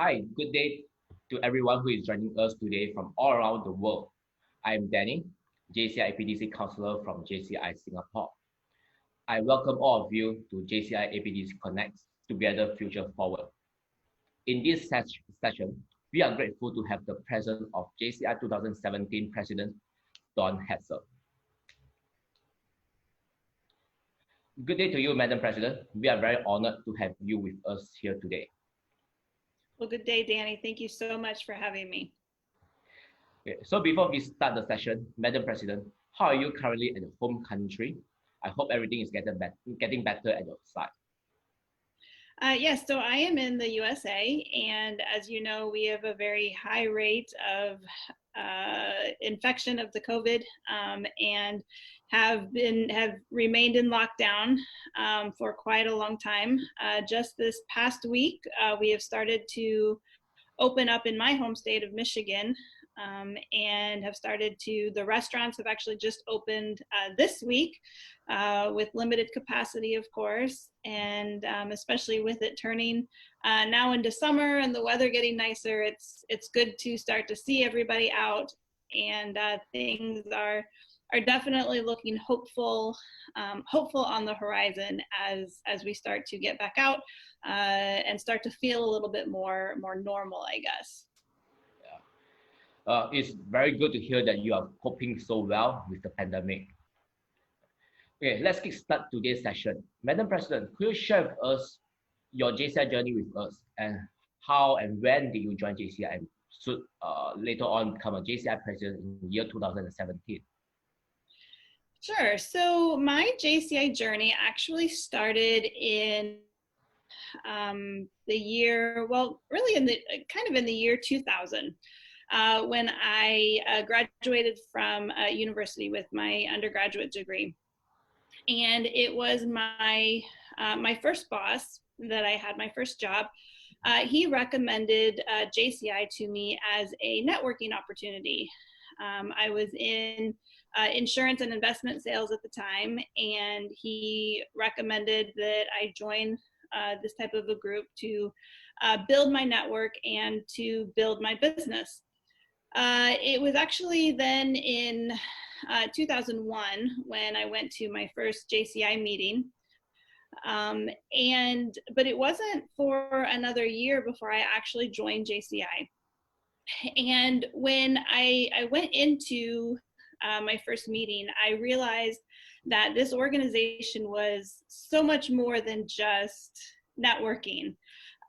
Hi, good day to everyone who is joining us today from all around the world. I am Danny, JCI APDC counselor from JCI Singapore. I welcome all of you to JCI APDC Connects Together Future Forward. In this session, we are grateful to have the presence of JCI 2017 President Don Hetzel. Good day to you, Madam President. We are very honored to have you with us here today. Well, good day, Danny. Thank you so much for having me. Okay, so before we start the session, Madam President, how are you currently at your home country? I hope everything is getting better at your side. Yes, so I am in the USA, and as you know, we have a very high rate of infection of the COVID, and have remained in lockdown for quite a long time. Just this past week, we have started to open up in my home state of Michigan. And have started the restaurants have actually just opened this week with limited capacity, of course, and especially with it turning now into summer and the weather getting nicer, it's good to start to see everybody out, and things are definitely looking hopeful on the horizon as we start to get back out and start to feel a little bit more normal, I guess. It's very good to hear that you are coping so well with the pandemic. Okay, let's kickstart today's session. Madam President, could you share with us your JCI journey with us, and how and when did you join JCI and should later on become a JCI president in the year 2017? Sure. So my JCI journey actually started in the year, well, really in the year 2000. When I graduated from university with my undergraduate degree. And it was my first boss that I had, my first job. He recommended JCI to me as a networking opportunity. I was in insurance and investment sales at the time, and he recommended that I join this type of a group to build my network and to build my business. It was actually then in 2001 when I went to my first JCI meeting. But it wasn't for another year before I actually joined JCI. And when I went into my first meeting, I realized that this organization was so much more than just networking.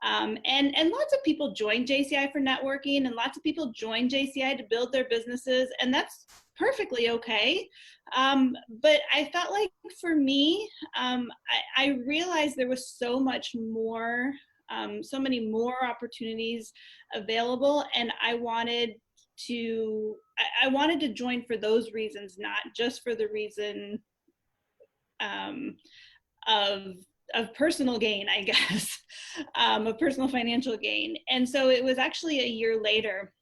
And lots of people join JCI for networking, and lots of people join JCI to build their businesses, and that's perfectly okay. But I felt like for me, I realized there was so much more, so many more opportunities available, and I wanted to join for those reasons, not just for the reason of personal gain, I guess, of personal financial gain. And so it was actually a year later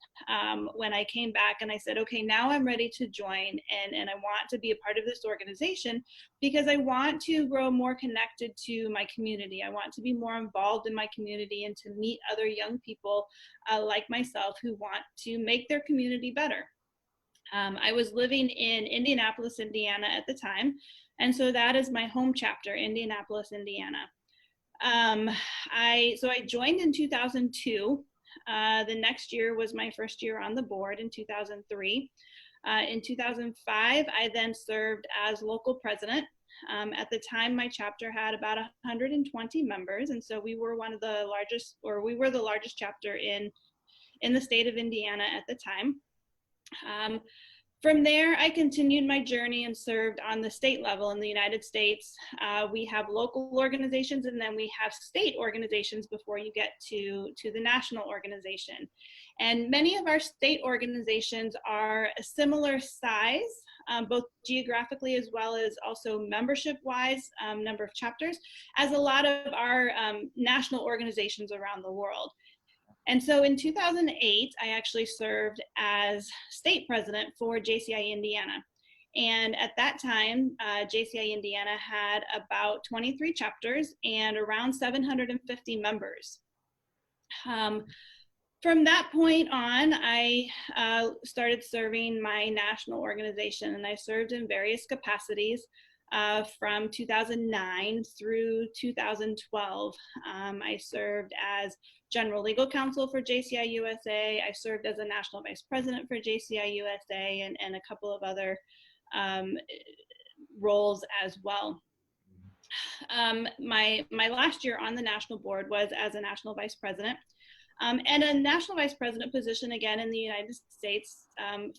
when I came back and I said, okay, now I'm ready to join, and I want to be a part of this organization because I want to grow more connected to my community. I want to be more involved in my community and to meet other young people like myself who want to make their community better. I was living in Indianapolis, Indiana at the time, and so that is my home chapter, Indianapolis, Indiana. I joined in 2002. The next year was my first year on the board in 2003. In 2005, I then served as local president. At the time, my chapter had about 120 members, and so we were the largest chapter in the state of Indiana at the time. From there, I continued my journey and served on the state level in the United States. We have local organizations, and then we have state organizations before you get to the national organization. And many of our state organizations are a similar size, both geographically as well as also membership-wise, number of chapters, as a lot of our national organizations around the world. And so in 2008, I actually served as state president for JCI Indiana. And at that time, JCI Indiana had about 23 chapters and around 750 members. From that point on, I started serving my national organization, and I served in various capacities from 2009 through 2012. I served as General Legal Counsel for JCI USA. I served as a National Vice President for JCI USA, and a couple of other um, roles as well. My last year on the national board was as a National Vice President. And a national vice president position, again, in the United States,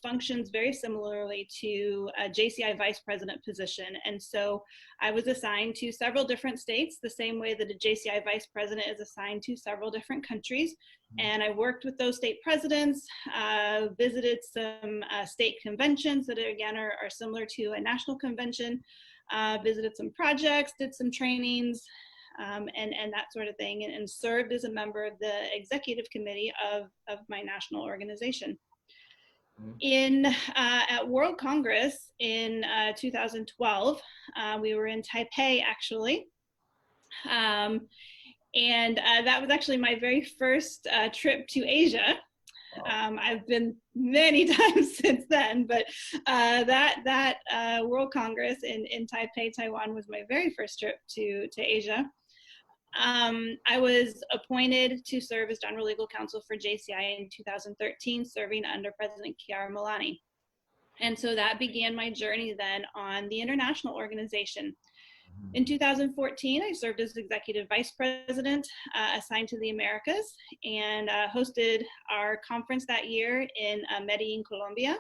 functions very similarly to a JCI vice president position. And so I was assigned to several different states, the same way that a JCI vice president is assigned to several different countries. And I worked with those state presidents, visited some state conventions that, again, are similar to a national convention, visited some projects, did some trainings, and that sort of thing, and served as a member of the executive committee of my national organization. At World Congress in 2012, we were in Taipei, actually. And that was actually my very first trip to Asia. I've been many times since then, but that World Congress in Taipei, Taiwan was my very first trip to Asia. I was appointed to serve as General Legal Counsel for JCI in 2013, serving under President Chiara Milani. And so that began my journey then on the international organization. In 2014, I served as Executive Vice President assigned to the Americas, and hosted our conference that year in Medellin, Colombia,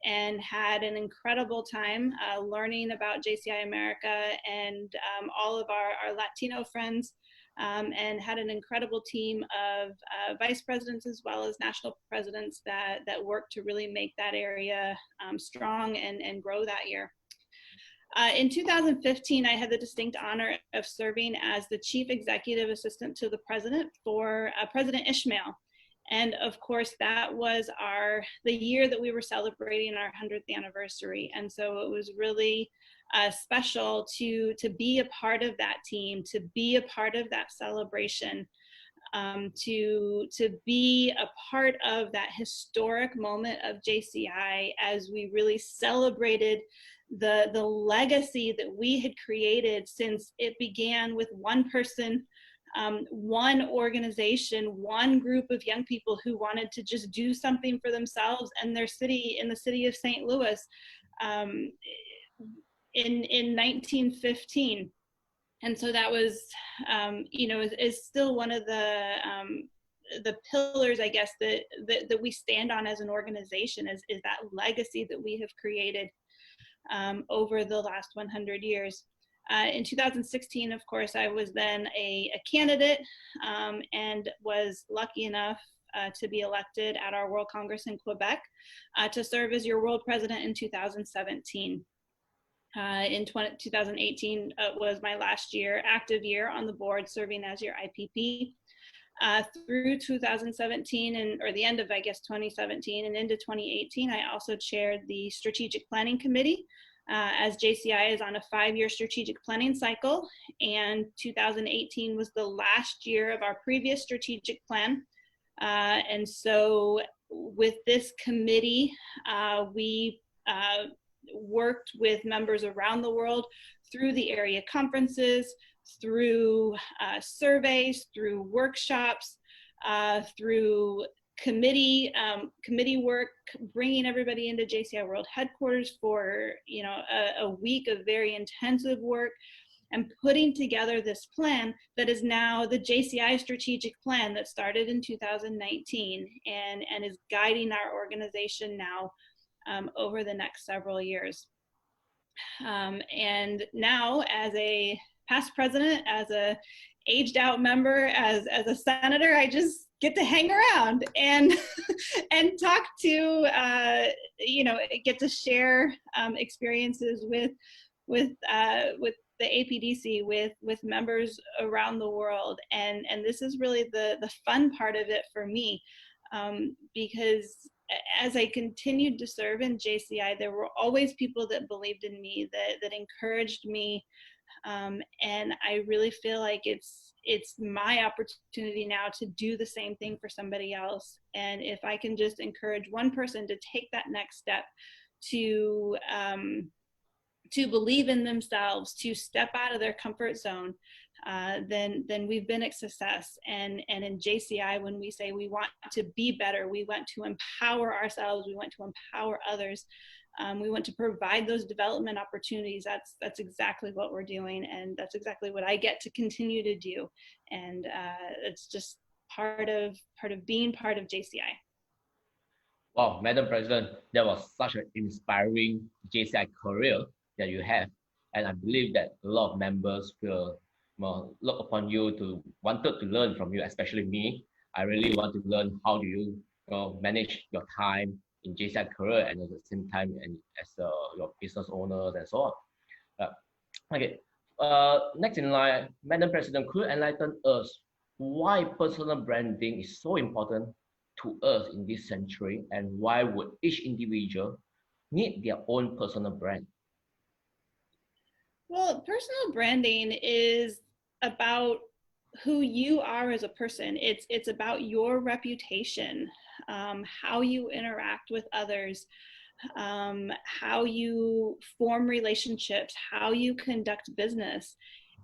and had an incredible time learning about JCI America and all of our Latino friends, and had an incredible team of vice presidents as well as national presidents that worked to really make that area strong and grow that year. In 2015, I had the distinct honor of serving as the Chief Executive Assistant to the President for President Ishmael. And of course, that was the year that we were celebrating our 100th anniversary. And so it was really special to be a part of that team, to be a part of that celebration, to be a part of that historic moment of JCI as we really celebrated the legacy that we had created since it began with one person, one organization, one group of young people who wanted to just do something for themselves and their city, in the city of St. Louis, in 1915. And so that was, is still one of the pillars, I guess, that we stand on as an organization, is that legacy that we have created over the last 100 years. In 2016, of course, I was then a candidate, and was lucky enough to be elected at our World Congress in Quebec to serve as your world president in 2017. In 2018 was my last active year on the board, serving as your IPP. Through 2017 or the end of, 2017 and into 2018, I also chaired the Strategic Planning Committee, as JCI is on a 5-year strategic planning cycle, and 2018 was the last year of our previous strategic plan. And so with this committee, we worked with members around the world through the area conferences, through surveys, through workshops, through committee work, bringing everybody into JCI World Headquarters for a week of very intensive work, and putting together this plan that is now the JCI strategic plan that started in 2019 and is guiding our organization now over the next several years. And now, as a past president, as a aged out member, as a senator, I just get to hang around and and talk to get to share experiences with the APDC, with members around the world, and this is really the fun part of it for me, because as I continued to serve in JCI, there were always people that believed in me, that encouraged me, And I really feel like it's my opportunity now to do the same thing for somebody else. And if I can just encourage one person to take that next step, to believe in themselves, to step out of their comfort zone, then we've been a success. And in JCI, when we say we want to be better, we want to empower ourselves, we want to empower others, we want to provide those development opportunities. That's exactly what we're doing, and that's exactly what I get to continue to do. And it's just part of being part of JCI. Wow, Madam President, that was such an inspiring JCI career that you have. And I believe that a lot of members will look upon you to wanted to learn from you, especially me. I really want to learn how do you manage your time in JCI career and at the same time and as your business owners and so on. Okay. Next in line, Madam President, could you enlighten us why personal branding is so important to us in this century, and why would each individual need their own personal brand? Well, personal branding is about who you are as a person. It's about your reputation, how you interact with others, how you form relationships, how you conduct business.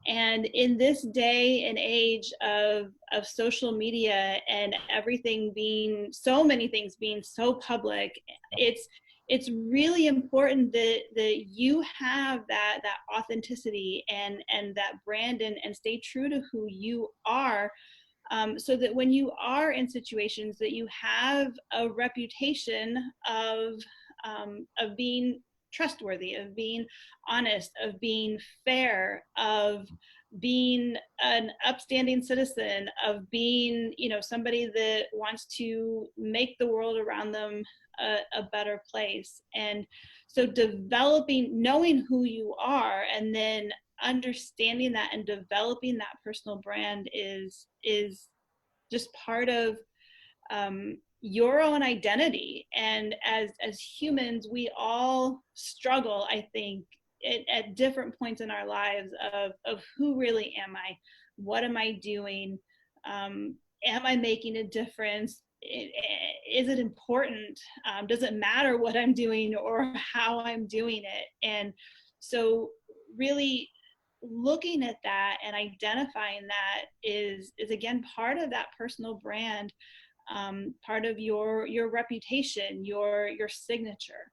And in this day and age of social media and everything being, so many things being so public, it's really important that you have that authenticity and that brand, and stay true to who you are, so that when you are in situations that you have a reputation of being trustworthy, of being honest, of being fair, of being an upstanding citizen, of being, somebody that wants to make the world around them a better place. And so knowing who you are, and then understanding that and developing that personal brand is just part of your own identity. And as humans, we all struggle, I think, at different points in our lives of who really am I, what am I doing, am I making a difference, is it important, does it matter what I'm doing or how I'm doing it? And so really looking at that and identifying that is again part of that personal brand, part of your reputation, your signature.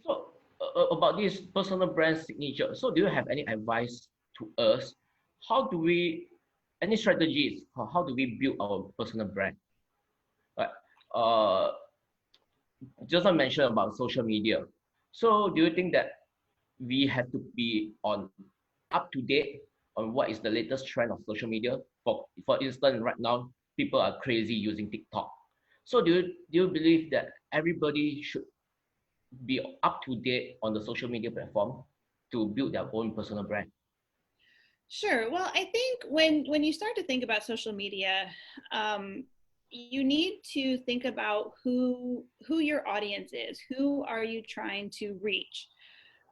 So, about this personal brand signature, so do you have any advice to us? How do we, any strategies, how do we build our personal brand? Right. Uh, just I mentioned about social media. So, do you think that we have to be on up to date on what is the latest trend of social media? For instance, right now people are crazy using TikTok. So do you believe that everybody should be up to date on the social media platform to build their own personal brand? Sure. Well, I think when you start to think about social media, you need to think about who your audience is. Who are you trying to reach?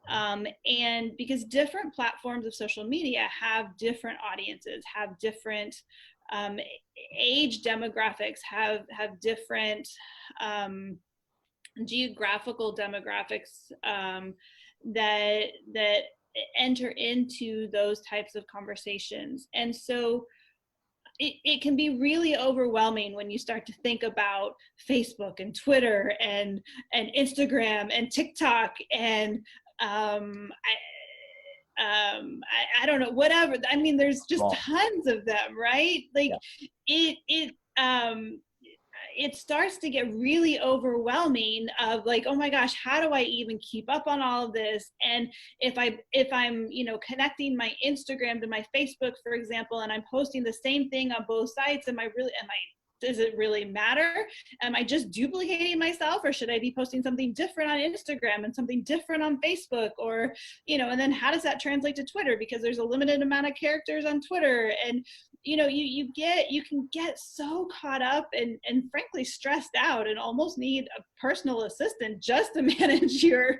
And because different platforms of social media have different audiences, have different age demographics, have different geographical demographics, that enter into those types of conversations. And so it can be really overwhelming when you start to think about Facebook and Twitter and Instagram and TikTok and I don't know, whatever. I mean, there's just Wow. tons of them, right? Like Yeah. it starts to get really overwhelming of like, oh my gosh, how do I even keep up on all of this? And if I'm connecting my Instagram to my Facebook, for example, and I'm posting the same thing on both sites, does it really matter? Am I just duplicating myself, or should I be posting something different on Instagram and something different on Facebook? Or, and then how does that translate to Twitter? Because there's a limited amount of characters on Twitter. And, you can get so caught up and frankly stressed out and almost need a personal assistant just to manage your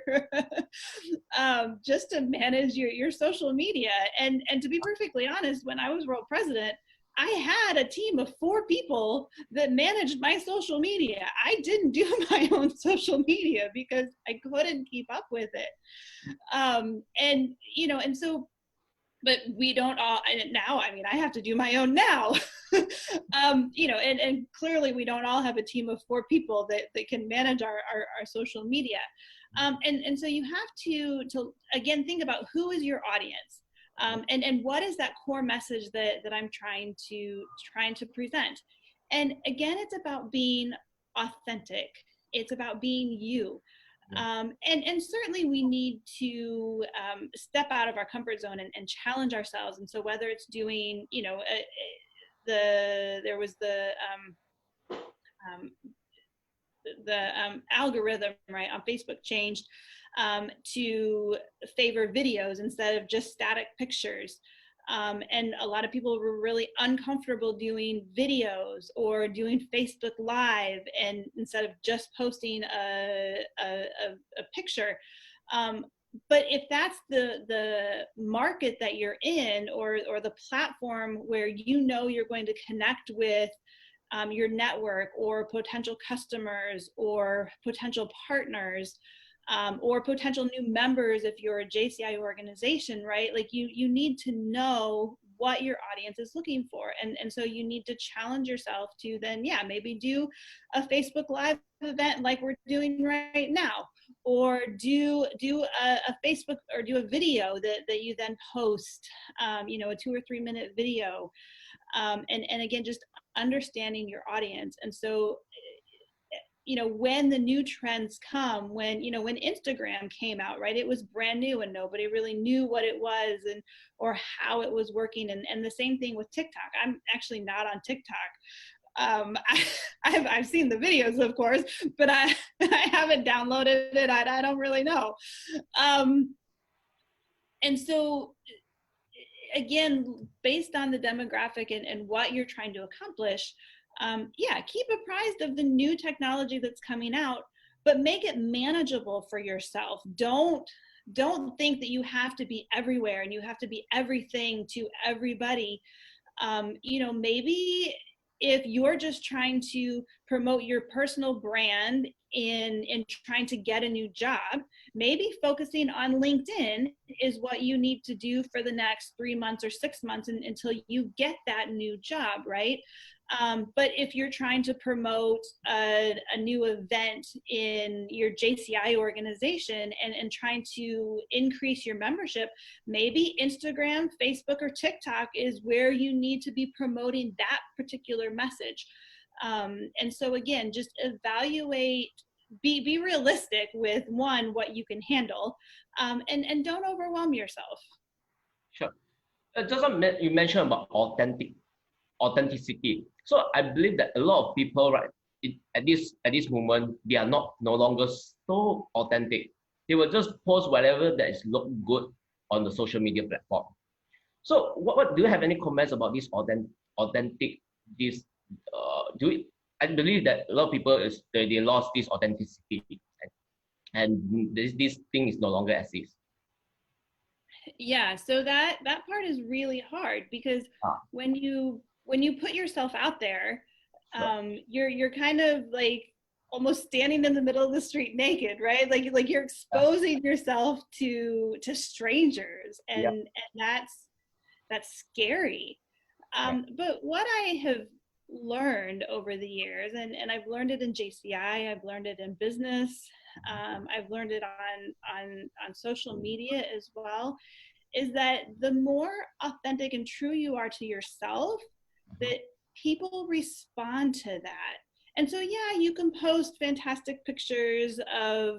your social media. And to be perfectly honest, when I was world president, I had a team of 4 people that managed my social media. I didn't do my own social media because I couldn't keep up with it. And and so, but we don't all, and now, I mean, I have to do my own now. And clearly we don't all have a team of 4 people that can manage our social media. And so you have to again think about who is your audience, and what is that core message that I'm trying to present. And again, it's about being authentic. It's about being you. And certainly we need to step out of our comfort zone and challenge ourselves. And so whether it's doing, there was the algorithm, right, on Facebook changed to favor videos instead of just static pictures. And a lot of people were really uncomfortable doing videos or doing Facebook Live, and instead of just posting a picture. But if that's the market that you're in, or the platform where you're going to connect with your network or potential customers or potential partners, or potential new members if you're a JCI organization, right? Like you need to know what your audience is looking for. And so you need to challenge yourself to then, maybe do a Facebook Live event like we're doing right now, or do a Facebook, or do a video that you then post, a 2 or 3 minute video. And again, just understanding your audience. And so, when the new trends come, when Instagram came out, right, it was brand new and nobody really knew what it was or how it was working. And the same thing with TikTok. I'm actually not on TikTok. I've seen the videos, of course, but I haven't downloaded it. I don't really know. And so, again, based on the demographic and what you're trying to accomplish, keep apprised of the new technology that's coming out, but make it manageable for yourself. Don't think that you have to be everywhere and you have to be everything to everybody. Maybe if you're just trying to promote your personal brand in trying to get a new job, maybe focusing on LinkedIn is what you need to do for the next 3 months or 6 months until you get that new job, right? But if you're trying to promote a new event in your JCI organization and trying to increase your membership, maybe Instagram, Facebook, or TikTok is where you need to be promoting that particular message. And so again, just evaluate, be realistic with what you can handle, and don't overwhelm yourself. Sure. You mentioned about authenticity. So I believe that a lot of people, right, at this moment, they are no longer so authentic. They will just post whatever that is look good on the social media platform. So what do you have any comments about this authentic this I believe that a lot of people they lost this authenticity, and this thing is no longer exists. Yeah, so that part is really hard, because when you put yourself out there, you're kind of like almost standing in the middle of the street naked, right? Like you're exposing yourself to strangers, and that's scary. But what I have learned over the years, and I've learned it in JCI, I've learned it in business, I've learned it on social media as well, is that the more authentic and true you are to yourself, that people respond to that. And so, you can post fantastic pictures of,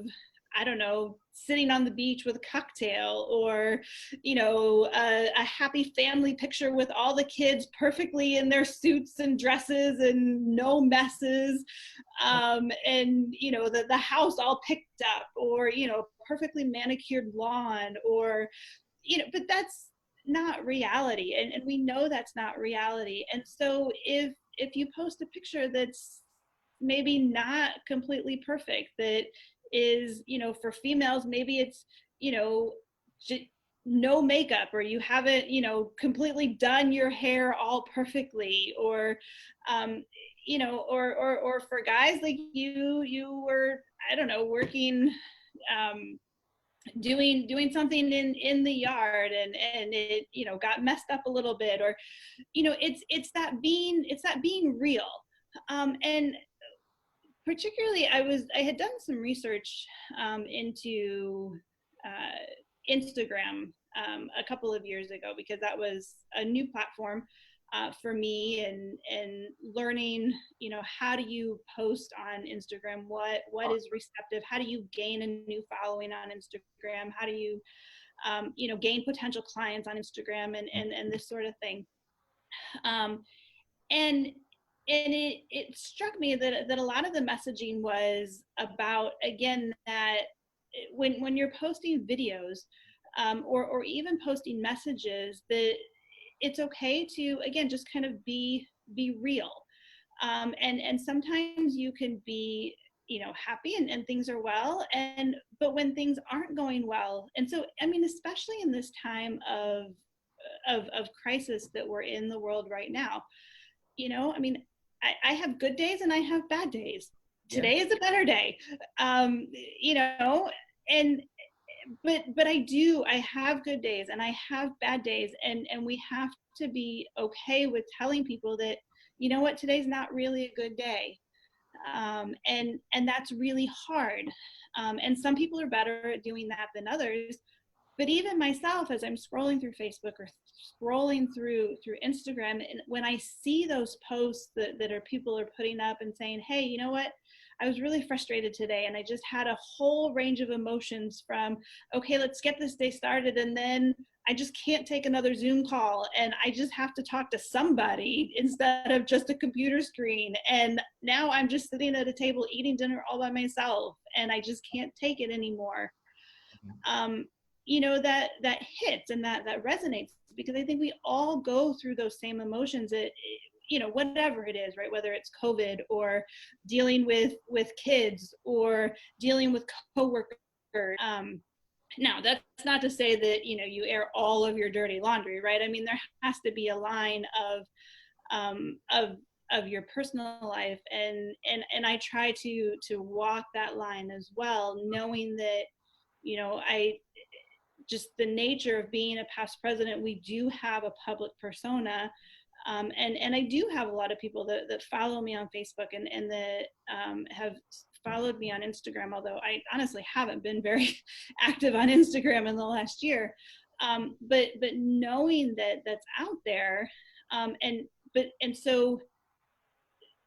I don't know, sitting on the beach with a cocktail, or, a happy family picture with all the kids perfectly in their suits and dresses and no messes. And, the house all picked up, or, perfectly manicured lawn, or, but not reality, and we know that's not reality. And so if you post a picture that's maybe not completely perfect, that is, for females, maybe it's, you know no makeup, or you haven't, completely done your hair all perfectly, or or for guys, like you were, I don't know, working, um doing something in the yard, and it, got messed up a little bit, or, it's that being real. And particularly, I had done some research into Instagram a couple of years ago, because that was a new platform for me, and learning, how do you post on Instagram, what is receptive, how do you gain a new following on Instagram, how do you gain potential clients on Instagram, and this sort of thing. um, and it struck me that a lot of the messaging was about, again, that when you're posting videos, or even posting messages, that it's okay to, again, just kind of be real. And sometimes you can be, happy, and things are well, but when things aren't going well, and so, I mean, especially in this time of crisis that we're in the world right now, I mean, I have good days and I have bad days. Yeah. Today is a better day. um you know and but I have good days and I have bad days, and we have to be okay with telling people that, what, today's not really a good day. And that's really hard. And some people are better at doing that than others. But even myself, as I'm scrolling through Facebook or scrolling through Instagram, and when I see those posts that are people are putting up and saying, hey, you know what, I was really frustrated today, and I just had a whole range of emotions, from, okay, let's get this day started, and then I just can't take another Zoom call, and I just have to talk to somebody instead of just a computer screen, and now I'm just sitting at a table eating dinner all by myself, and I just can't take it anymore. um, that hits, and that resonates, because I think we all go through those same emotions, that, whatever it is, right? Whether it's COVID, or dealing with kids, or dealing with coworkers. Now, that's not to say that, you air all of your dirty laundry, right? I mean, there has to be a line um, of of your personal life, and I try to walk that line as well, knowing that, I just, the nature of being a past president, we do have a public persona. And I do have a lot of people that follow me on Facebook, and that have followed me on Instagram, although I honestly haven't been very active on Instagram in the last year. But knowing that that's out there, and so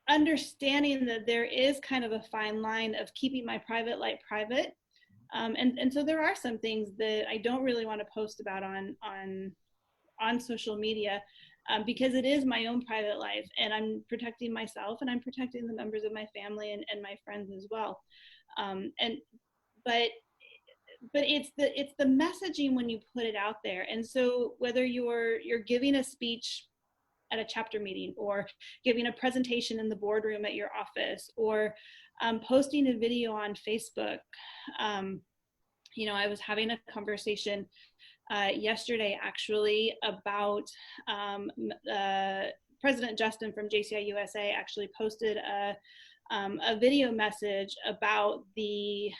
understanding that there is kind of a fine line of keeping my private life private. And so there are some things that I don't really want to post about on social media, because it is my own private life, and I'm protecting myself, and I'm protecting the members of my family, and my friends as well. And but it's the messaging when you put it out there. And so whether you're giving a speech at a chapter meeting, or giving a presentation in the boardroom at your office, or posting a video on Facebook. I was having a conversation yesterday, actually, about President Justin from JCI USA actually posted a video message about the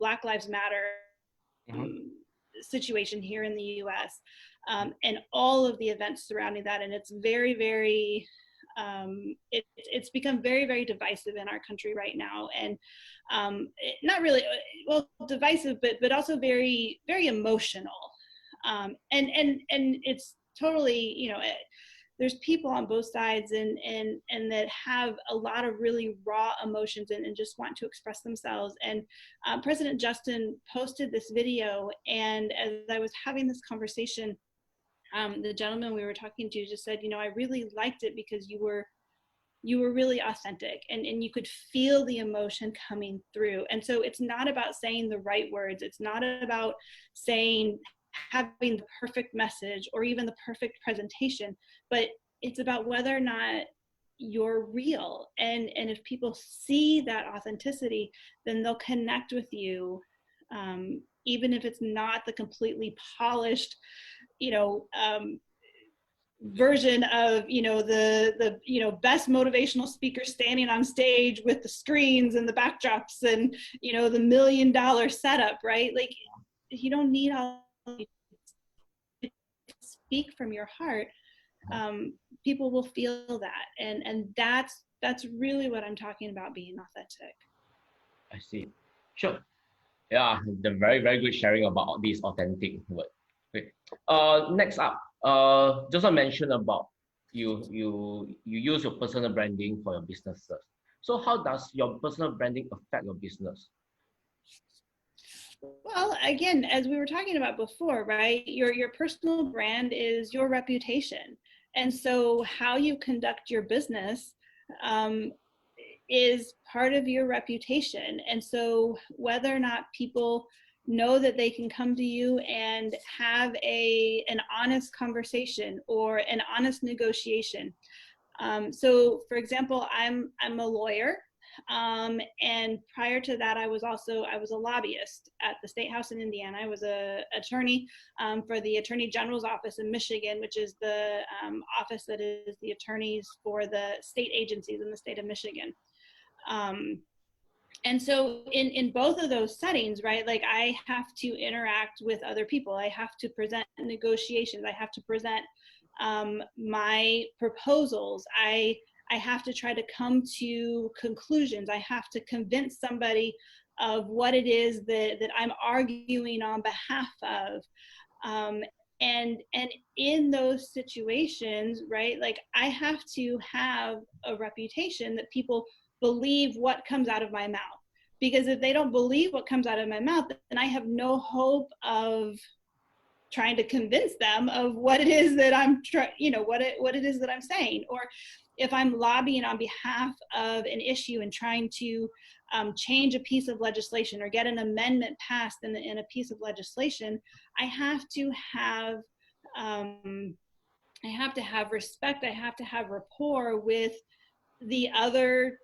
Black Lives Matter Mm-hmm. situation here in the US, and all of the events surrounding that. And it's very, very, it's become very, very divisive in our country right now. And not really, well, divisive, but also very, very emotional. And it's totally, there's people on both sides, and that have a lot of really raw emotions, and just want to express themselves. And President Justin posted this video, and as I was having this conversation, the gentleman we were talking to just said, I really liked it, because you were really authentic, and you could feel the emotion coming through. And so it's not about saying the right words. It's not about saying, having the perfect message or even the perfect presentation, but it's about whether or not you're real. And if people see that authenticity, then they'll connect with you, even if it's not the completely polished, you know, version of, you know, the you know, best motivational speaker standing on stage with the screens and the backdrops and, you know, the $1 million setup, right? Like, you don't need all, speak from your heart. People will feel that, and that's really what I'm talking about, being authentic. I see. Sure. Yeah, the very, very good sharing about this authentic word. Okay. Next up, just I mentioned about you use your personal branding for your businesses. So how does your personal branding affect your business? Well, again, as we were talking about before, right? Your personal brand is your reputation, and so how you conduct your business um, is part of your reputation. And so whether or not people know that they can come to you and have an honest conversation or an honest negotiation. So, for example, I'm a lawyer, and prior to that, I was a lobbyist at the State House in Indiana. I was a attorney for the Attorney General's office in Michigan, which is the office that is the attorneys for the state agencies in the state of Michigan. Um, and so in both of those settings, right, like I have to interact with other people. I have to present negotiations. I have to present my proposals. I have to try to come to conclusions. I have to convince somebody of what it is that I'm arguing on behalf of. Um, and in those situations, right, like I have to have a reputation that people believe what comes out of my mouth. Because if they don't believe what comes out of my mouth, then I have no hope of trying to convince them of what it is that what it is that I'm saying. Or if I'm lobbying on behalf of an issue and trying to change a piece of legislation or get an amendment passed in a piece of legislation, I have to have um, respect. I have to have rapport with the other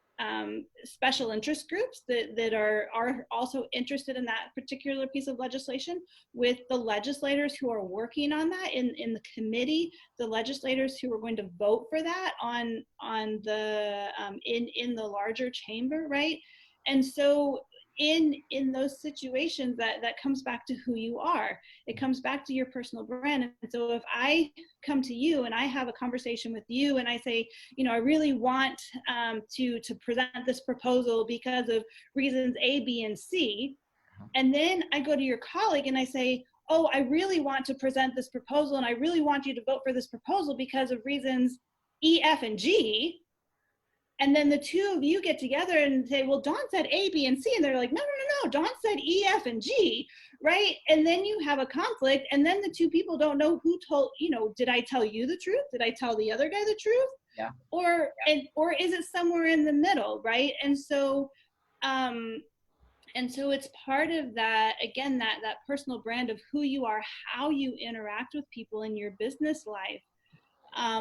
special interest groups that are also interested in that particular piece of legislation, with the legislators who are working on that in the committee, the legislators who are going to vote for that on the in the larger chamber, right? And so in those situations, that comes back to who you are. It comes back to your personal brand. And so if I come to you and I have a conversation with you and I say, you know, I really want to present this proposal because of reasons A, B, and C, and then I go to your colleague and I say, oh, I really want to present this proposal and I really want you to vote for this proposal because of reasons E, F, and G. And then the two of you get together and say, well, Dawn said A, B, and C. And they're like, no, no, no, no. Dawn said E, F, and G, right? And then you have a conflict. And then the two people don't know who told, you know, did I tell you the truth? Did I tell the other guy the truth? Yeah. Or is it somewhere in the middle, right? And so it's part of that, again, that personal brand of who you are, how you interact with people in your business life.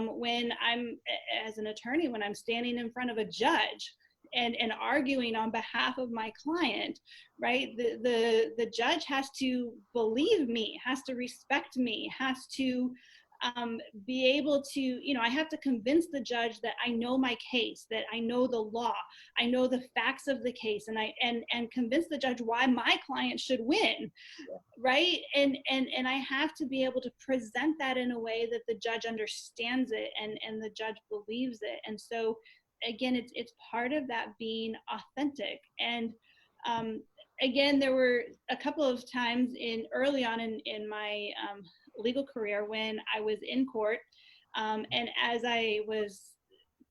When I'm, as an attorney, when I'm standing in front of a judge and arguing on behalf of my client, right? The judge has to believe me, has to respect me, has to be able to, you know, I have to convince the judge that I know my case, that I know the law, I know the facts of the case, and and convince the judge why my client should win, right? And I have to be able to present that in a way that the judge understands it and the judge believes it. And so again, it's part of that being authentic. And again, there were a couple of times early on in my legal career when I was in court, and as I was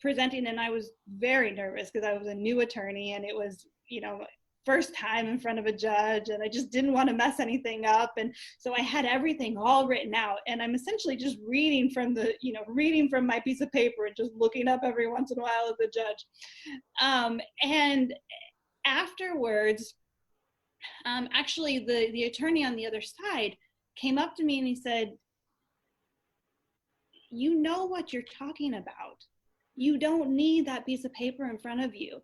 presenting, and I was very nervous because I was a new attorney and it was, you know, first time in front of a judge, and I just didn't want to mess anything up. And so I had everything all written out, and I'm essentially just reading from my piece of paper and just looking up every once in a while at the judge. And afterwards, actually the attorney on the other side came up to me and he said, you know what you're talking about. You don't need that piece of paper in front of you.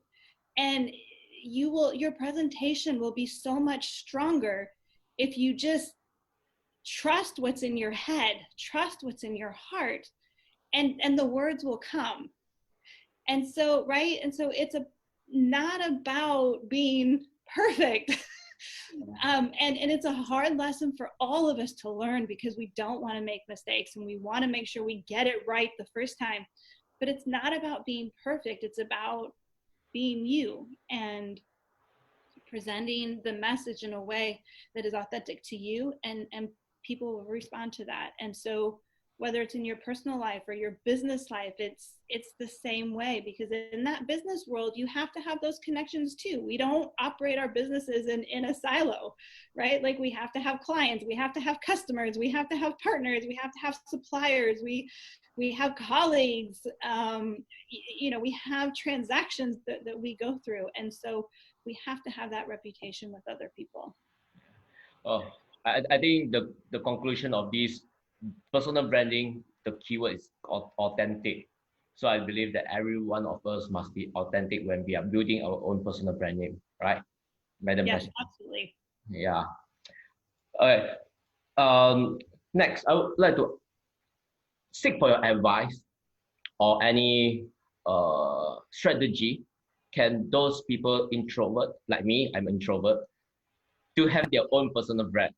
And your presentation will be so much stronger if you just trust what's in your head, trust what's in your heart, and the words will come. And so, right? And so it's not about being perfect. And it's a hard lesson for all of us to learn because we don't want to make mistakes and we want to make sure we get it right the first time. But it's not about being perfect. It's about being you and presenting the message in a way that is authentic to you, and people will respond to that. And so whether it's in your personal life or your business life, it's the same way, because in that business world you have to have those connections too. We don't operate our businesses in a silo, right? Like we have to have clients, we have to have customers, we have to have partners, we have to have suppliers, we have colleagues, we have transactions that we go through. And so we have to have that reputation with other people. Oh, I think the conclusion of this personal branding, the keyword is authentic. So I believe that every one of us must be authentic when we are building our own personal branding, right, Madam Yes, President? absolutely. Yeah. All right. Next, I would like to seek for your advice or any strategy. Can those people introvert like me? I'm introvert to have their own personal brand.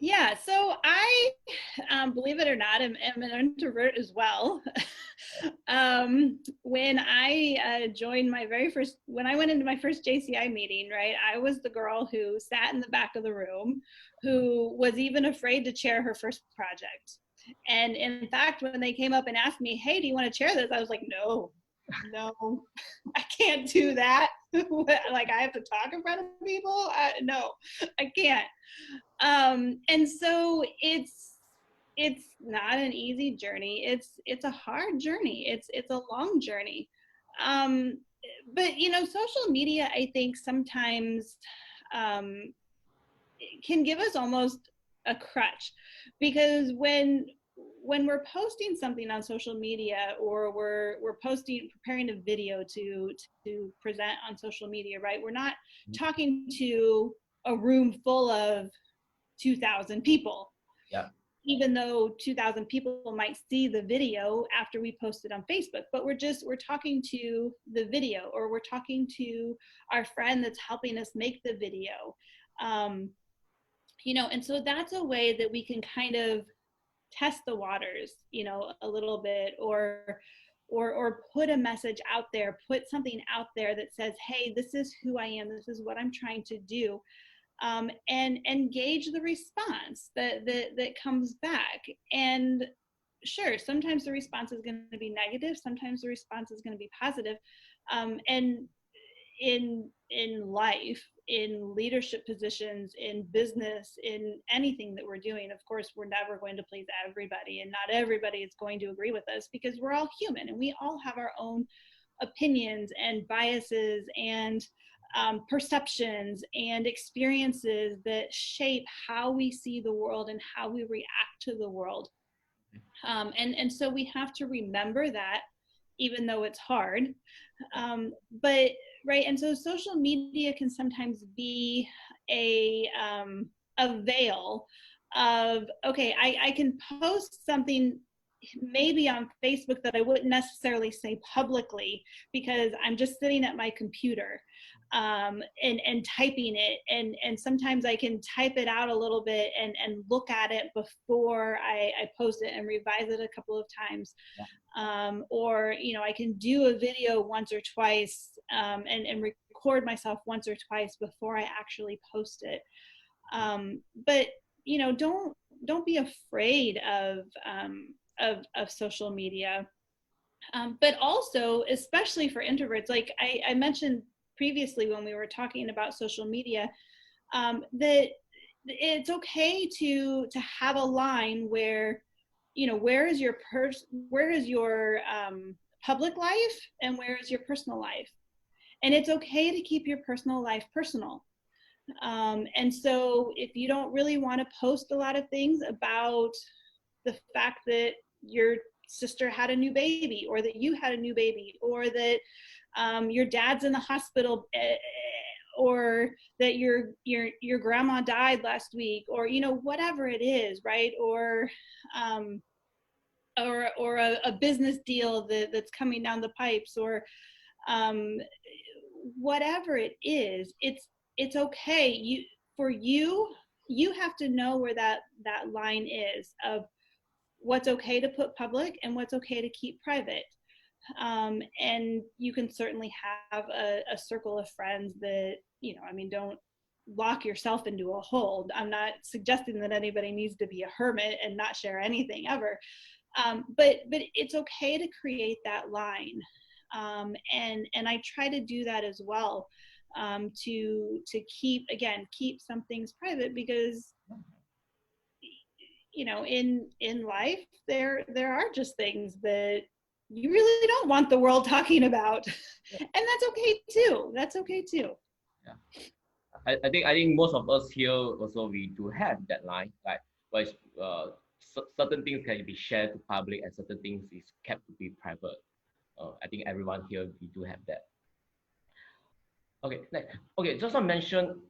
Yeah, so I, believe it or not, am an introvert as well. When I joined when I went into my first JCI meeting, right, I was the girl who sat in the back of the room, who was even afraid to chair her first project. And in fact, when they came up and asked me, hey, do you want to chair this? I was like, no, I can't do that. Like I have to talk in front of people? No, I can't. And so it's not an easy journey. It's a hard journey. It's a long journey. Um, but social media, I think sometimes can give us almost a crutch, because when we're posting something on social media, or we're preparing a video to present on social media, right? We're not talking to a room full of 2,000 people. Yeah. Even though 2,000 people might see the video after we post it on Facebook, but we're talking to the video, or we're talking to our friend that's helping us make the video. And so that's a way that we can kind of test the waters, a little bit, or put a message out there, put something out there that says, hey, this is who I am, this is what I'm trying to do. And gauge the response that comes back. And sure, sometimes the response is going to be negative, sometimes the response is going to be positive. And in life, in leadership positions, in business, in anything that we're doing, of course, we're never going to please everybody, and not everybody is going to agree with us, because we're all human and we all have our own opinions and biases and perceptions and experiences that shape how we see the world and how we react to the world. And so we have to remember that, even though it's hard. But right, and so social media can sometimes be a veil of, okay, I can post something maybe on Facebook that I wouldn't necessarily say publicly, because I'm just sitting at my computer and typing it, and sometimes I can type it out a little bit and look at it before I post it and revise it a couple of times. Or I can do a video once or twice, and record myself once or twice before I actually post it. But don't be afraid of social media. But also, especially for introverts, like I mentioned previously when we were talking about social media, that it's okay to have a line where, where is your public life and where is your personal life. And it's okay to keep your personal life personal. And so if you don't really want to post a lot of things about the fact that your sister had a new baby, or that you had a new baby, or that your dad's in the hospital, or that your grandma died last week, or whatever it is, right? Um, or a business deal that's coming down the pipes, or um, whatever it is, it's okay. You have to know where that line is of what's okay to put public and what's okay to keep private. And you can certainly have a circle of friends that, I mean, don't lock yourself into a hole. I'm not suggesting that anybody needs to be a hermit and not share anything ever. But it's okay to create that line. And I try to do that as well, to keep some things private, because in life there are just things that you really don't want the world talking about. And that's okay too. Yeah. I think most of us here also we do have that line, like but certain things can be shared to public and certain things is kept to be private. I think everyone here we do have that. Okay, next. Okay, just to mention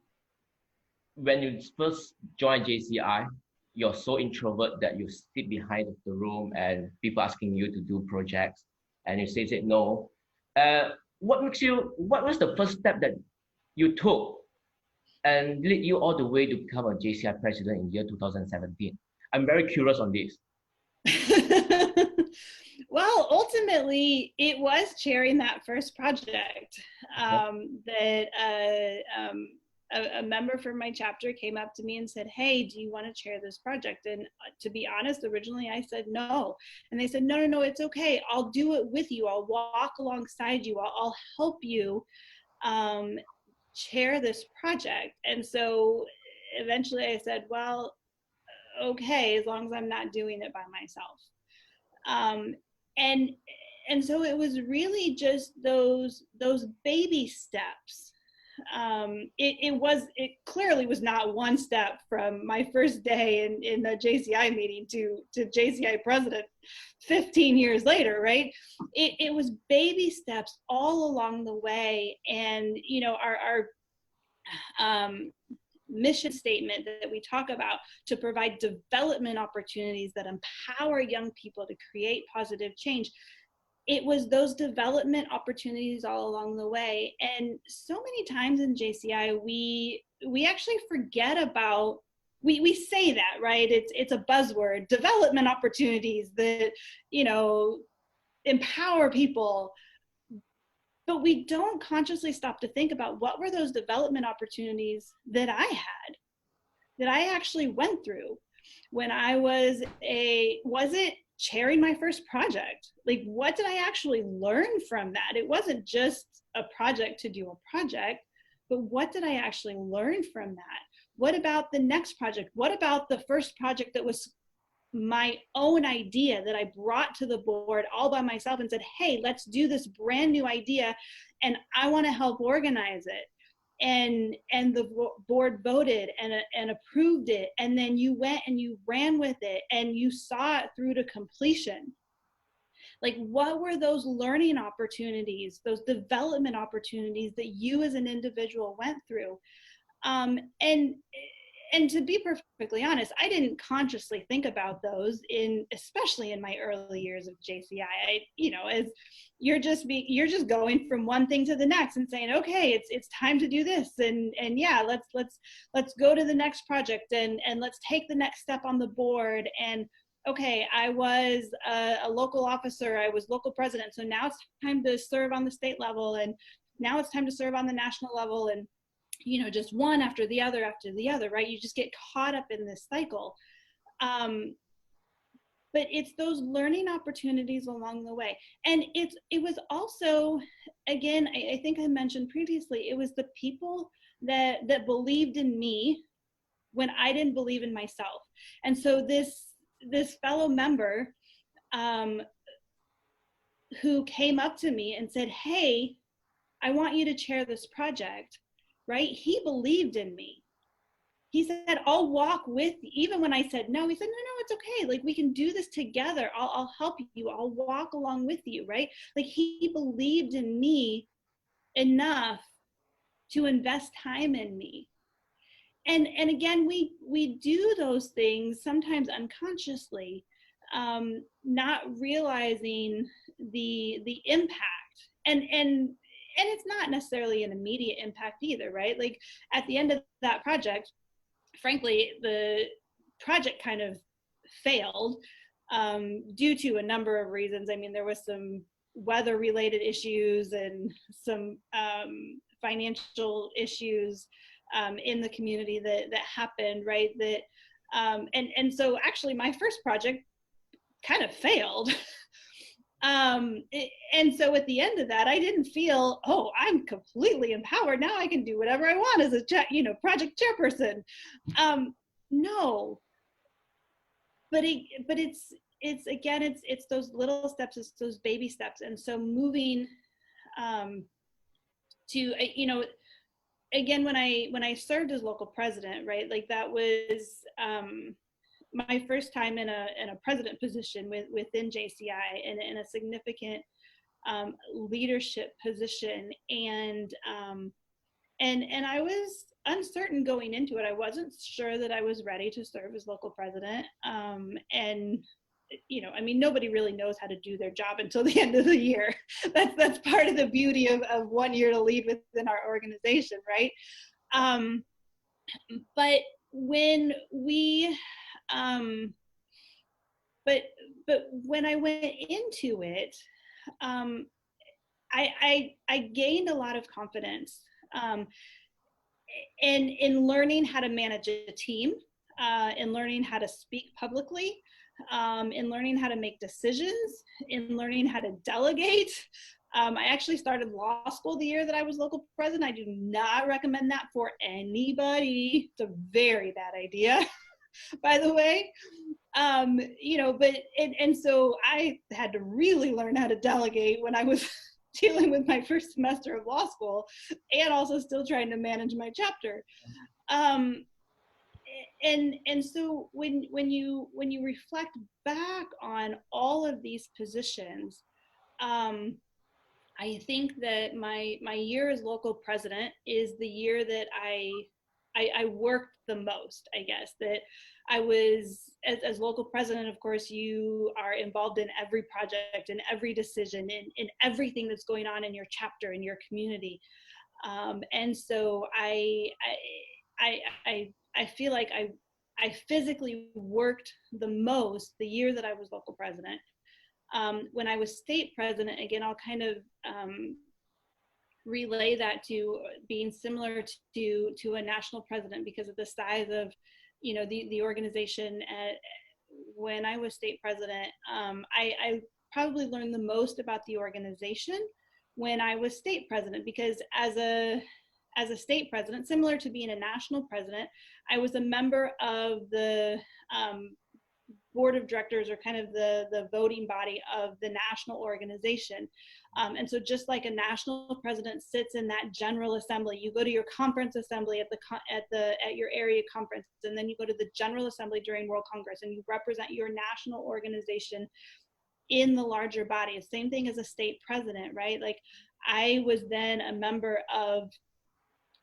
when you first join JCI, you're so introvert that you sit behind the room and people asking you to do projects and you say no. Uh, what was the first step that you took and lead you all the way to become a JCI president in year 2017? I'm very curious on this. Well, ultimately, it was chairing that first project, Okay. that a member from my chapter came up to me and said, "Hey, do you want to chair this project?" And to be honest, originally I said no. And they said, "No, no, no, it's okay. I'll do it with you. I'll walk alongside you. I'll help you chair this project." And so eventually I said, "Well, okay, as long as I'm not doing it by myself." um, and and so it was really just those baby steps. It clearly was not one step from my first day in the JCI meeting to JCI president 15 years later, right? It was baby steps all along the way. And our mission statement that we talk about, to provide development opportunities that empower young people to create positive change. It was those development opportunities all along the way. And so many times in JCI, we actually forget about, we say that, right? It's a buzzword, development opportunities that, empower people. But we don't consciously stop to think about what were those development opportunities that I had, that I actually went through when I was it chairing my first project? Like, what did I actually learn from that? It wasn't just a project to do a project, but what did I actually learn from that? What about the next project? What about the first project that was my own idea that I brought to the board all by myself and said, "Hey, let's do this brand new idea and I want to help organize it." And the board voted and approved it, and then you went and you ran with it and you saw it through to completion. Like, what were those learning opportunities, those development opportunities that you as an individual went through? And to be perfectly honest, I didn't consciously think about those, especially in my early years of JCI. As you're just going from one thing to the next and saying, okay, it's time to do this, and yeah, let's go to the next project, and let's take the next step on the board. And okay, I was a local officer, I was local president, so now it's time to serve on the state level, and now it's time to serve on the national level, and just one after the other, right? You just get caught up in this cycle. But it's those learning opportunities along the way. And it was also, again, I think I mentioned previously, it was the people that believed in me when I didn't believe in myself. And so this fellow member, who came up to me and said, "Hey, I want you to chair this project." right? He believed in me. He said, I'll walk with you. Even when I said no, he said, no, it's okay. Like, we can do this together. I'll help you. I'll walk along with you, right? Like, he believed in me enough to invest time in me. And again, we do those things sometimes unconsciously, not realizing the impact. And it's not necessarily an immediate impact either, right? Like, at the end of that project, frankly, the project kind of failed, due to a number of reasons. I mean, there was some weather related issues and some financial issues in the community that happened, right? That and so actually my first project kind of failed. And so at the end of that, I didn't feel, oh, I'm completely empowered. Now I can do whatever I want as a project chairperson. No, but it's again, it's those little steps, it's those baby steps. And so moving to, again, when I served as local president, right, like that was my first time in a president position within JCI, in a significant leadership position, and I was uncertain going into it. I wasn't sure that I was ready to serve as local president, and I mean, nobody really knows how to do their job until the end of the year. That's part of the beauty of 1 year to lead within our organization, right? But when we but when I went into it, I gained a lot of confidence in learning how to manage a team, in learning how to speak publicly, in learning how to make decisions, in learning how to delegate. I actually started law school the year that I was local president. I do not recommend that for anybody. It's a very bad idea, by the way. But so I had to really learn how to delegate when I was dealing with my first semester of law school, and also still trying to manage my chapter. And so when you reflect back on all of these positions, I think that my year as local president is the year that I worked the most, I guess. That I was, as local president, of course, you are involved in every project, in every decision, in everything that's going on in your chapter, in your community. And so I feel like I physically worked the most the year that I was local president. When I was state president, again, I'll kind of relay that to being similar to a national president because of the size of, the organization. When I was state president, I probably learned the most about the organization when I was state president, because as a state president, similar to being a national president, I was a member of the board of directors, or kind of the voting body of the national organization. And so just like a national president sits in that general assembly, you go to your conference assembly at your area conference, and then you go to the general assembly during World Congress, and you represent your national organization in the larger body. Same thing as a state president, right? Like, I was then a member of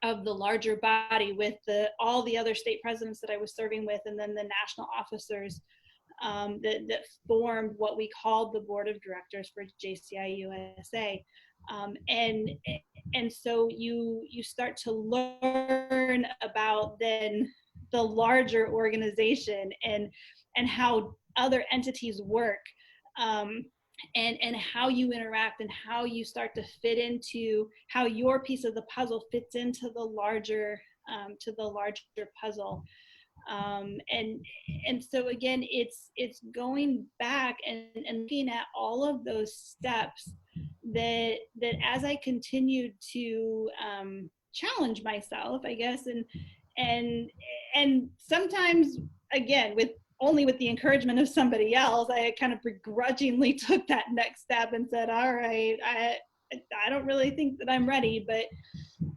the larger body with all the other state presidents that I was serving with, and then the national officers that formed what we called the board of directors for JCI USA. And so you start to learn about then the larger organization and how other entities work, and how you interact, and how you start to fit into how your piece of the puzzle fits into the larger puzzle. And so again, it's going back and looking at all of those steps that as I continued to challenge myself, I guess, and sometimes, again, only with the encouragement of somebody else, I kind of begrudgingly took that next step and said, all right, I don't really think that I'm ready, but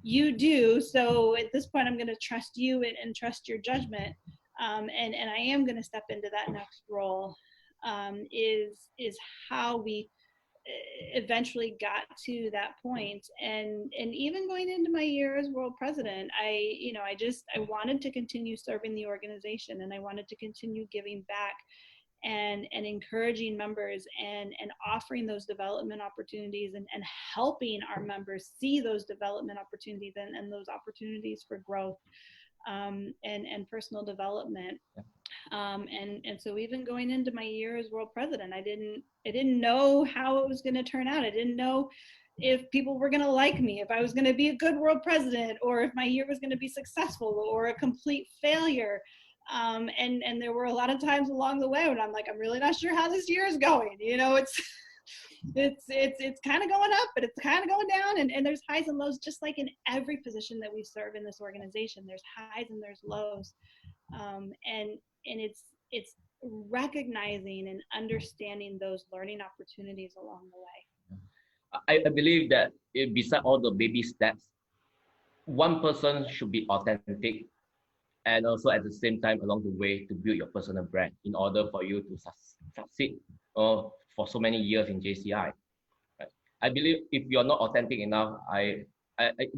You do. So at this point, I'm going to trust you and trust your judgment. And I am going to step into that next role. Is how we eventually got to that point. And even going into my year as world president, I wanted to continue serving the organization, and I wanted to continue giving back and encouraging members and offering those development opportunities, and helping our members see those development opportunities, and those opportunities for growth, and personal development. And so even going into my year as world president, I didn't know how it was going to turn out. I didn't know if people were going to like me, if I was going to be a good world president, or if my year was going to be successful or a complete failure. And there were a lot of times along the way when I'm like, I'm really not sure how this year is going. It's kind of going up, but it's kind of going down, and there's highs and lows, just like in every position that we serve in this organization. There's highs and there's lows. And it's recognizing and understanding those learning opportunities along the way. I believe that beside all the baby steps, one person should be authentic, and also at the same time along the way to build your personal brand in order for you to succeed for so many years in JCI. Right? I believe if you're not authentic enough, I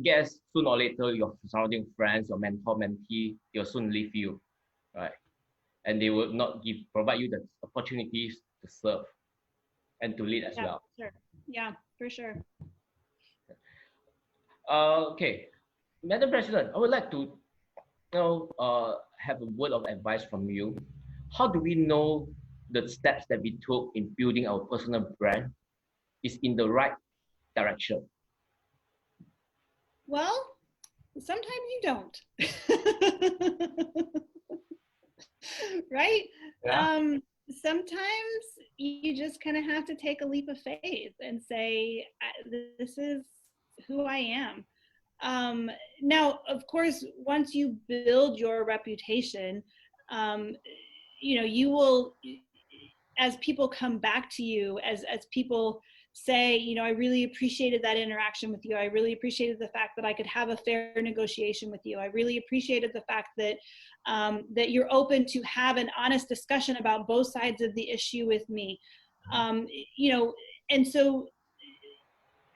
guess sooner or later your surrounding friends, your mentor, mentee, they'll soon leave you, right? And they will not provide you the opportunities to serve and to lead as Yeah, well. sure. Yeah, for sure. Okay, Madam President, I would like to have a word of advice from you. How do we know the steps that we took in building our personal brand is in the right direction? Well, sometimes you don't. Right? Yeah. Um, Sometimes you just kind of have to take a leap of faith and say, this is who I am. Now, of course, once you build your reputation, um, you will, as people come back to you, as people say, I really appreciated that interaction with you. I really appreciated the fact that I could have a fair negotiation with you. I really appreciated the fact that that you're open to have an honest discussion about both sides of the issue with me. Um, you know, and so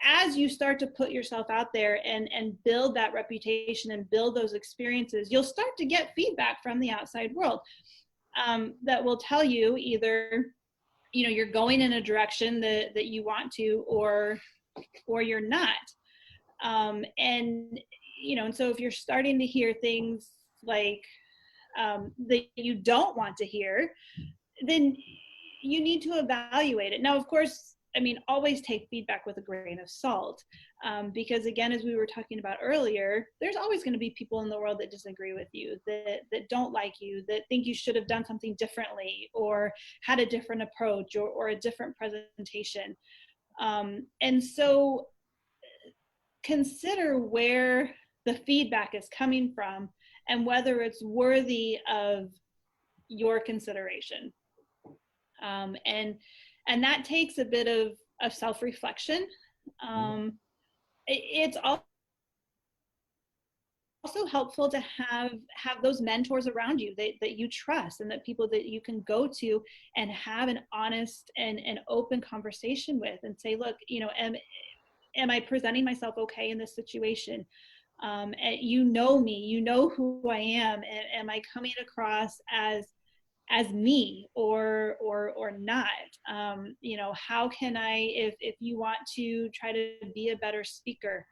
as you start to put yourself out there and build that reputation and build those experiences, you'll start to get feedback from the outside world, that will tell you either you're going in a direction that you want to, or you're not. And so if you're starting to hear things like that you don't want to hear, then you need to evaluate it. Now, of course, always take feedback with a grain of salt, because again, as we were talking about earlier, there's always going to be people in the world that disagree with you, that don't like you, that think you should have done something differently, or had a different approach, or a different presentation. And so consider where the feedback is coming from and whether it's worthy of your consideration. And that takes a bit of self-reflection. It's also helpful to have those mentors around you that you trust, and that people that you can go to and have an honest and open conversation with, and say, look, am I presenting myself okay in this situation? You know me, you know who I am. Am I coming across as me or not? How can I, if you want to try to be a better speaker,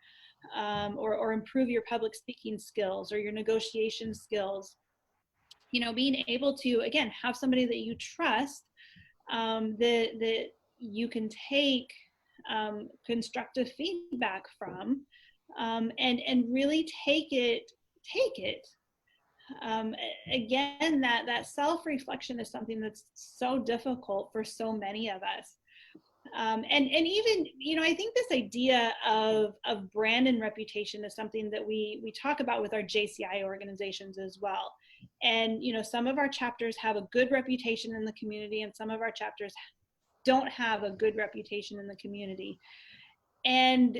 or improve your public speaking skills or your negotiation skills, being able to, again, have somebody that you trust, that you can take constructive feedback from, and really take it. Again, that self-reflection is something that's so difficult for so many of us. And even, I think this idea of brand and reputation is something that we talk about with our JCI organizations as well. And, some of our chapters have a good reputation in the community, and some of our chapters don't have a good reputation in the community. and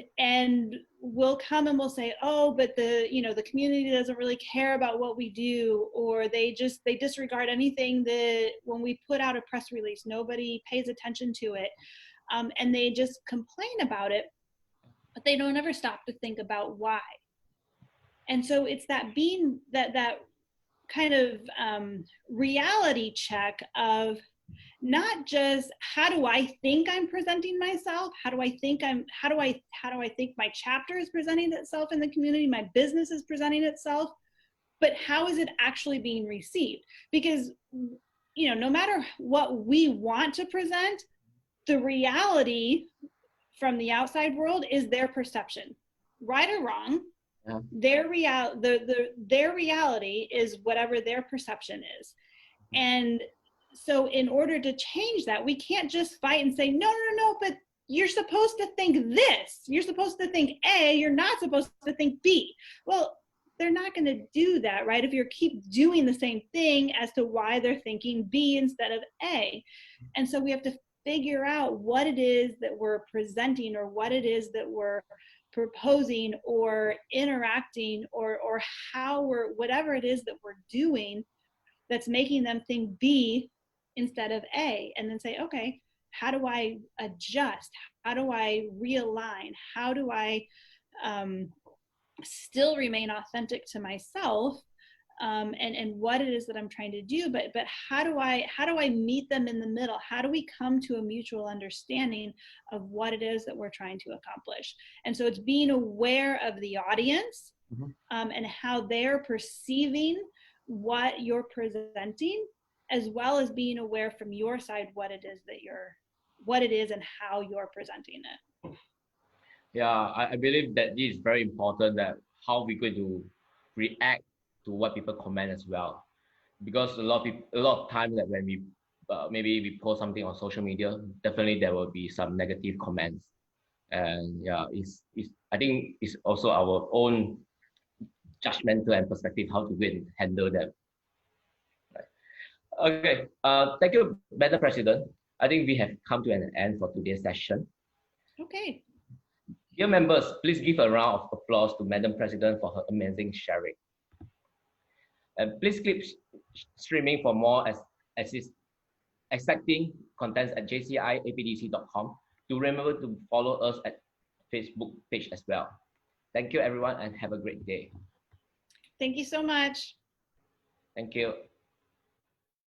we'll come and we'll say, oh, but the community doesn't really care about what we do, or they disregard anything that when we put out a press release, nobody pays attention to it, and they just complain about it, but they don't ever stop to think about why. And so it's that being that kind of reality check of not just how do I think I'm presenting myself, how do I think my chapter is presenting itself in the community, my business is presenting itself, but how is it actually being received? Because no matter what we want to present, the reality from the outside world is their perception, right or wrong. Yeah. Their reality is whatever their perception is. And so in order to change that, we can't just fight and say, no, but you're supposed to think this. You're supposed to think A, you're not supposed to think B. Well, they're not going to do that, right? If you keep doing the same thing as to why they're thinking B instead of A. And so we have to figure out what it is that we're presenting, or what it is that we're proposing or interacting, or how whatever it is that we're doing that's making them think B instead of A, and then say, okay, how do I adjust? How do I realign? How do I still remain authentic to myself, and what it is that I'm trying to do, but how do I meet them in the middle? How do we come to a mutual understanding of what it is that we're trying to accomplish? And so it's being aware of the audience, and how they're perceiving what you're presenting, as well as being aware from your side what it is and how you're presenting it. Yeah, I believe that this is very important, that how we're going to react to what people comment as well, because a lot of times that when we maybe we post something on social media, definitely there will be some negative comments, and yeah, it's I think it's also our own judgmental and perspective how to go and handle them. Right. Okay. Thank you, Madam President. I think we have come to an end for today's session. Okay. Dear members, please give a round of applause to Madam President for her amazing sharing. And please keep streaming for more exciting contents at jciapdc.com. Do remember to follow us at Facebook page as well. Thank you, everyone, and have a great day. Thank you so much. Thank you.